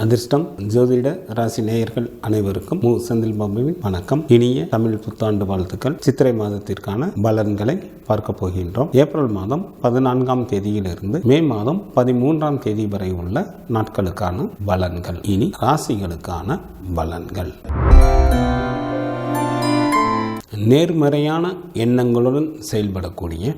அதிர்ஷ்டம் ஜோதிட ராசி நேயர்கள் அனைவருக்கும் மு. செந்தில் பாபுவின் வணக்கம். இனிய தமிழ் புத்தாண்டு வாழ்த்துக்கள். சித்திரை மாதத்திற்கான பலன்களை பார்க்க போகின்றோம். ஏப்ரல் மாதம் 14ஆம் தேதியிலிருந்து மே மாதம் 13ஆம் தேதி வரை உள்ள நாட்களுக்கான பலன்கள். இனி ராசிகளுக்கான பலன்கள். நேர்மறையான எண்ணங்களுடன் செயல்படக்கூடிய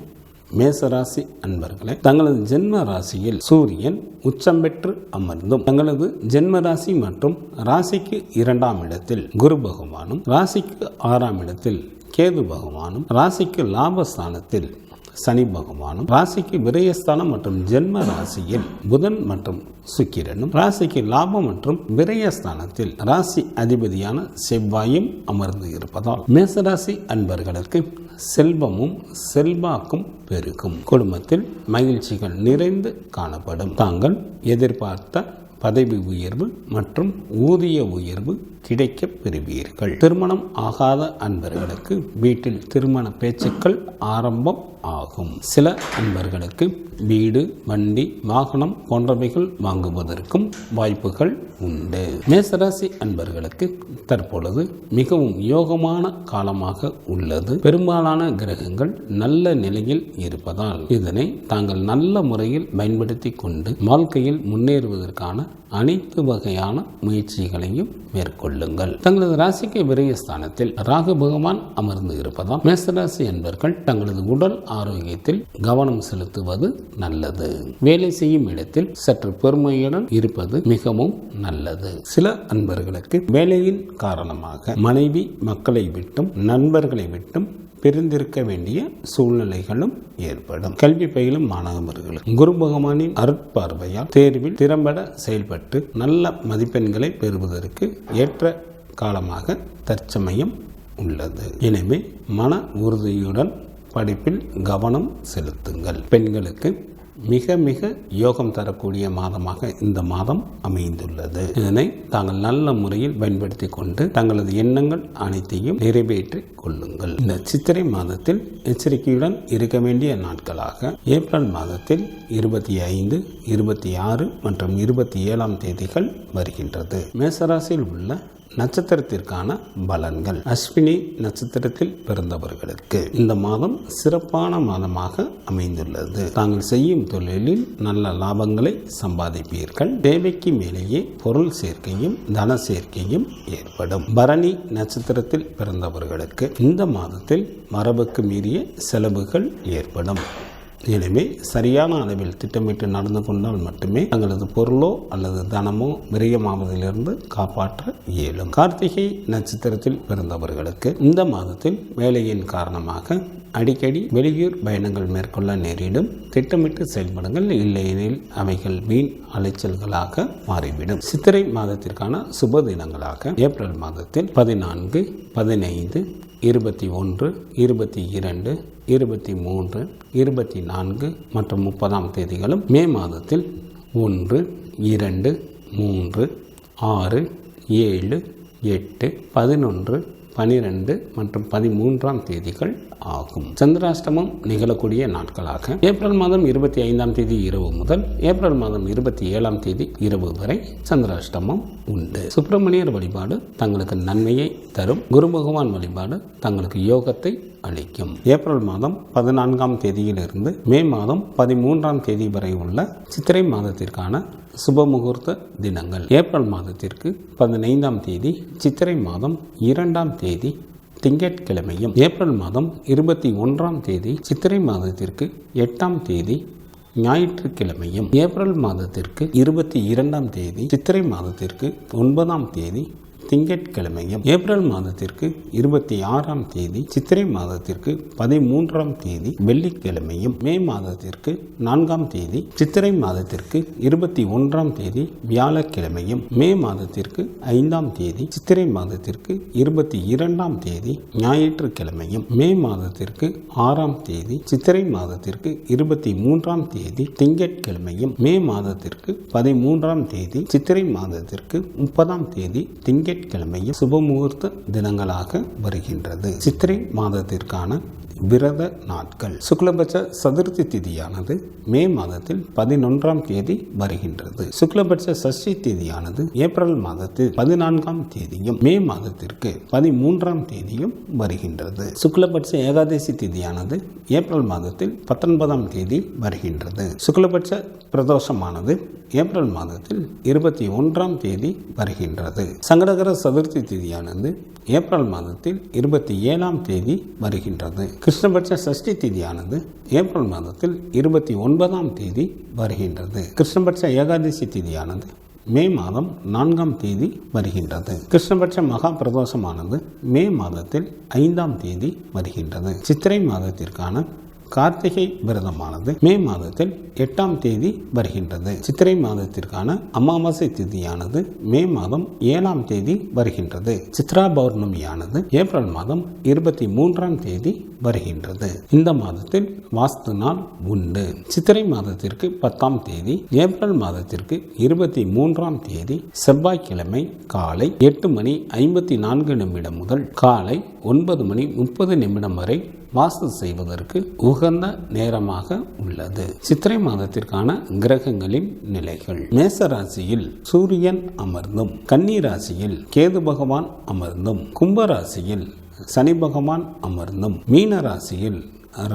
மேசராசி அன்பர்களே, தங்களது ஜென்ம ராசியில் சூரியன் உச்சம் பெற்று அமர்ந்தும் தங்களது ஜென்ம ராசி மற்றும் ராசிக்கு 2ஆம் இடத்தில் குரு பகவானும், ராசிக்கு 6ஆம் இடத்தில் கேது பகவானும், ராசிக்கு லாபஸ்தானத்தில் சனி பகவானும், ராசிக்கு விரயஸ்தானம் மற்றும் ஜென்ம ராசியில் புதன் மற்றும் சுக்கிரனும், ராசிக்கு லாபம் மற்றும் விரயஸ்தானத்தில் ராசி அதிபதியான செவ்வாயும் அமர்ந்து இருப்பதால் மேசராசி அன்பர்களுக்கு செல்வமும் செல்வாக்கும் பெருகும். குடும்பத்தில் மகிழ்ச்சிகள் நிறைந்து காணப்படும். தாங்கள் எதிர்பார்த்த பதவி உயர்வு மற்றும் ஊதிய உயர்வு கிடைக்க பெறுவீர்கள். திருமணம் ஆகாத அன்பர்களுக்கு வீட்டில் திருமண பேச்சுக்கள் ஆரம்பம் ஆகும். சில அன்பர்களுக்கு வீடு, வண்டி, வாகனம் போன்றவைகள் வாங்குவதற்கும் வாய்ப்புகள் உண்டு. மேசராசி அன்பர்களுக்கு தற்பொழுது மிகவும் யோகமான காலமாக உள்ளது. பெரும்பாலான கிரகங்கள் நல்ல நிலையில் இருப்பதால் இதனை தாங்கள் நல்ல முறையில் பயன்படுத்தி கொண்டு வாழ்க்கையில் முன்னேறுவதற்கான அனைத்து வகையான முயற்சிகளையும் மேற்கொள்ளுங்கள். தங்களது ராசிக்கு விரயஸ்தானத்தில் ராகு பகவான் அமர்ந்து இருப்பதால் மேசராசி அன்பர்கள் தங்களது உடல் ஆரோக்கியத்தில் கவனம் செலுத்துவது நல்லது. வேலை செய்யும் இடத்தில் சற்று பொறுமையுடன் இருப்பது மிகவும் நல்லது. சில அன்பர்களுக்கு வேலையின் காரணமாக மனைவி மக்களை விட்டும் நண்பர்களை விட்டும் பிரிந்திருக்க வேண்டிய சூழ்நிலைகளும் ஏற்படும். கல்வி பயிலும் மாணவர்களுக்கு குரு பகவானின் அருட்பார்வையால் தேர்வில் திறம்பட செயல்பட்டு நல்ல மதிப்பெண்களை பெறுவதற்கு ஏற்ற காலமாக தற்சமயம் உள்ளது. எனவே மன உறுதியுடன் படிப்பில் கவனம் செலுத்துங்கள். பெண்களுக்கு மிக மிக யோகம் தரக்கூடிய மாதமாக இந்த மாதம் அமைந்துள்ளது. இதனை தாங்கள் நல்ல முறையில் பயன்படுத்தி கொண்டு தங்களது எண்ணங்கள் அனைத்தையும் நிறைவேற்றிக் கொள்ளுங்கள். இந்த சித்திரை மாதத்தில் எச்சரிக்கையுடன் இருக்க வேண்டிய நாட்களாக ஏப்ரல் மாதத்தில் 25, 26 மற்றும் 27ஆம் தேதிகள் வருகின்றது. மேசராசியில் உள்ள நட்சத்திரத்திற்கான பலன்கள். அஸ்வினி நட்சத்திரத்தில் பிறந்தவர்களுக்கு இந்த மாதம் சிறப்பான மாதமாக அமைந்துள்ளது. தாங்கள் செய்யும் தொழிலில் நல்ல லாபங்களை சம்பாதிப்பீர்கள். தேவைக்கு மேலேயே பொருள் சேர்க்கையும் தன சேர்க்கையும் ஏற்படும். பரணி நட்சத்திரத்தில் பிறந்தவர்களுக்கு இந்த மாதத்தில் மரபுக்கு மீறிய செலவுகள் ஏற்படும். எனவே சரியான அளவில் திட்டமிட்டு நடந்து கொண்டால் மட்டுமே தங்களது பொருளோ அல்லது தனமோ விரயமாவதிலிருந்து காப்பாற்ற இயலும். கார்த்திகை நட்சத்திரத்தில் பிறந்தவர்களுக்கு இந்த மாதத்தில் வேலையின் காரணமாக அடிக்கடி வெளியூர் பயணங்கள் மேற்கொள்ள நேரிடும். திட்டமிட்டு செயல்படுங்கள், இல்லையெனில் அவைகள் வீண் அலைச்சல்களாக மாறிவிடும். சித்திரை மாதத்திற்கான சுப தினங்களாக ஏப்ரல் மாதத்தில் 14, 15, 21, 22, 23, 24 மற்றும் 30ஆம் தேதிகளும், மே மாதத்தில் 1, 2, 3, 6, 7, 8, 11, 12 மற்றும் 13ஆம் தேதிகள் ஆகும். சந்திராஷ்டமம் நிகழக்கூடிய நாட்களாக ஏப்ரல் மாதம் 25ஆம் தேதி இரவு முதல் ஏப்ரல் மாதம் 27ஆம் தேதி இரவு வரை சந்திராஷ்டமம் உண்டு. சுப்பிரமணியர் வழிபாடு தங்களுக்கு நன்மையை தரும். குரு பகவான் வழிபாடு தங்களுக்கு யோகத்தை அளிக்கும். ஏப்ரல் மாதம் 14ஆம் தேதியிலிருந்து மே மாதம் 13ஆம் தேதி வரை உள்ள சித்திரை மாதத்திற்கான சுப முகூர்த்த தினங்கள். ஏப்ரல் மாதத்திற்கு 15ஆம் தேதி சித்திரை மாதம் 2ஆம் தேதி திங்கட்கிழமையும், ஏப்ரல் மாதம் 21ஆம் தேதி சித்திரை மாதத்திற்கு 8ஆம் தேதி ஞாயிற்றுக்கிழமையும், ஏப்ரல் மாதத்திற்கு 22ஆம் தேதி சித்திரை மாதத்திற்கு 9ஆம் தேதி திங்கட்கிழமையும், ஏப்ரல் மாதத்திற்கு 26ஆம் தேதி சித்திரை மாதத்திற்கு 13ஆம் தேதி வெள்ளிக்கிழமையும், மே மாதத்திற்கு 4ஆம் தேதி சித்திரை மாதத்திற்கு 21ஆம் தேதி வியாழக்கிழமையும், மே மாதத்திற்கு 5ஆம் தேதி சித்திரை மாதத்திற்கு 22ஆம் தேதி ஞாயிற்றுக்கிழமையும், மே மாதத்திற்கு 6ஆம் தேதி சித்திரை மாதத்திற்கு 23ஆம் தேதி திங்கட்கிழமையும், மே மாதத்திற்கு 13ஆம் தேதி சித்திரை மாதத்திற்கு 30ஆம் தேதி திங்கட்கிழமையும் சுபமுகூர்த்த தினங்களாக வருகின்றது. சித்திரை மாதத்திற்கான விரத நாட்கள். சுக்லபட்ச சதுர்த்தி திதியானது மே மாதத்தில் 11ஆம் தேதி வருகின்றது. சுக்லபட்ச சஷ்டி திதியானது ஏப்ரல் மாதத்தில் 14ஆம் தேதியும் மே மாதத்திற்கு 13ஆம் தேதியும் வருகின்றது. சுக்லபட்ச ஏகாதசி திதியானது ஏப்ரல் மாதத்தில் 19ஆம் தேதி வருகின்றது. சுக்லபட்ச பிரதோஷமானது ஏப்ரல் மாதத்தில் 21ஆம் தேதி வருகின்றது. சங்கடகர சதுர்த்தி திதியானது ஏப்ரல் மாதத்தில் 27ஆம் தேதி வருகின்றது. கிருஷ்ணபட்ச சஷ்டி திதியானது ஏப்ரல் மாதத்தில் 29ஆம் தேதி வருகின்றது. கிருஷ்ணபட்ச ஏகாதசி திதியானது மே மாதம் 4ஆம் தேதி வருகின்றது. கிருஷ்ணபட்ச மகா பிரதோஷமானது மே மாதத்தில் 5ஆம் தேதி வருகின்றது. சித்திரை மாதத்திற்கான கார்த்திகை விரதமானது மே மாதத்தில் 8ஆம் தேதி வருகின்றது. சித்திரை மாதத்திற்கான அமாவாசை திதியானது மே மாதம் 7ஆம் தேதி வருகின்றது. சித்ரா பௌர்ணமியானது ஏப்ரல் மாதம் 23ஆம் தேதி வருகின்றது. இந்த மாதத்தில் வாஸ்து நாள் உண்டு. சித்திரை மாதத்திற்கு 10ஆம் தேதி, ஏப்ரல் மாதத்திற்கு 23ஆம் தேதி செவ்வாய்க்கிழமை காலை 8:54 முதல் காலை 9:30 வரை வாஸ்து செய்வதற்கு உகந்த நேரமாக உள்ளது. சித்திரை மாதத்திற்கான கிரகங்களின் நிலைகள்: மேச ராசியில் சூரியன் அமர்ந்தும், கன்னி ராசியில் கேது பகவான் அமர்ந்தும், கும்ப ராசியில் சனி பகவான் அமர்ந்தும், மீன ராசியில்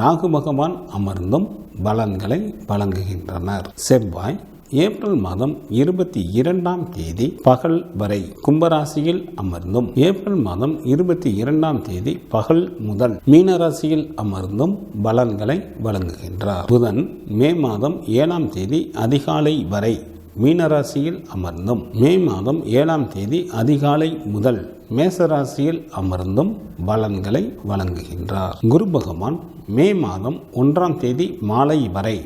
ராகு பகவான் அமர்ந்தும் பலன்களை வழங்குகின்றனர். செவ்வாய் ஏப்ரல் மாதம் 22ஆம் தேதி பகல் வரை கும்பராசியில் அமர்ந்தும், ஏப்ரல் மாதம் 22ஆம் தேதி பகல் முதல் மீனராசியில் அமர்ந்தும் பலன்களை வழங்குகின்றார். புதன் மே மாதம் 7ஆம் தேதி அதிகாலை வரை மீனராசியில் அமர்ந்தும், மே மாதம் 7ஆம் தேதி அதிகாலை முதல் மேசராசியில் அமர்ந்தும் பலன்களை வழங்குகின்றார். குரு பகவான் மே மாதம் 1ஆம் தேதி மாலை வரை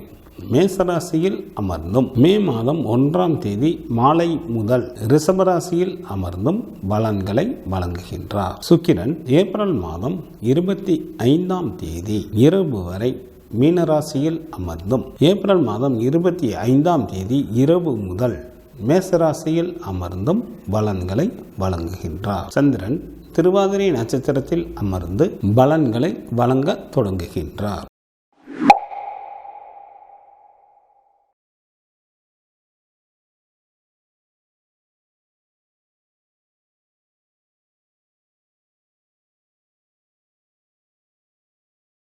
மேசராசியில் அமர்ந்தும், மே மாதம் 1ஆம் தேதி மாலை முதல் ரிஷபராசியில் அமர்ந்தும் பலன்களை வழங்குகின்றார். சுக்கிரன் ஏப்ரல் மாதம் 25ஆம் தேதி இரவு வரை மீனராசியில் அமர்ந்தும், ஏப்ரல் மாதம் 25ஆம் தேதி இரவு முதல் மேசராசியில் அமர்ந்தும் பலன்களை வழங்குகின்றார். சந்திரன் திருவாதிரை நட்சத்திரத்தில் அமர்ந்து பலன்களை வழங்க தொடங்குகின்றார்.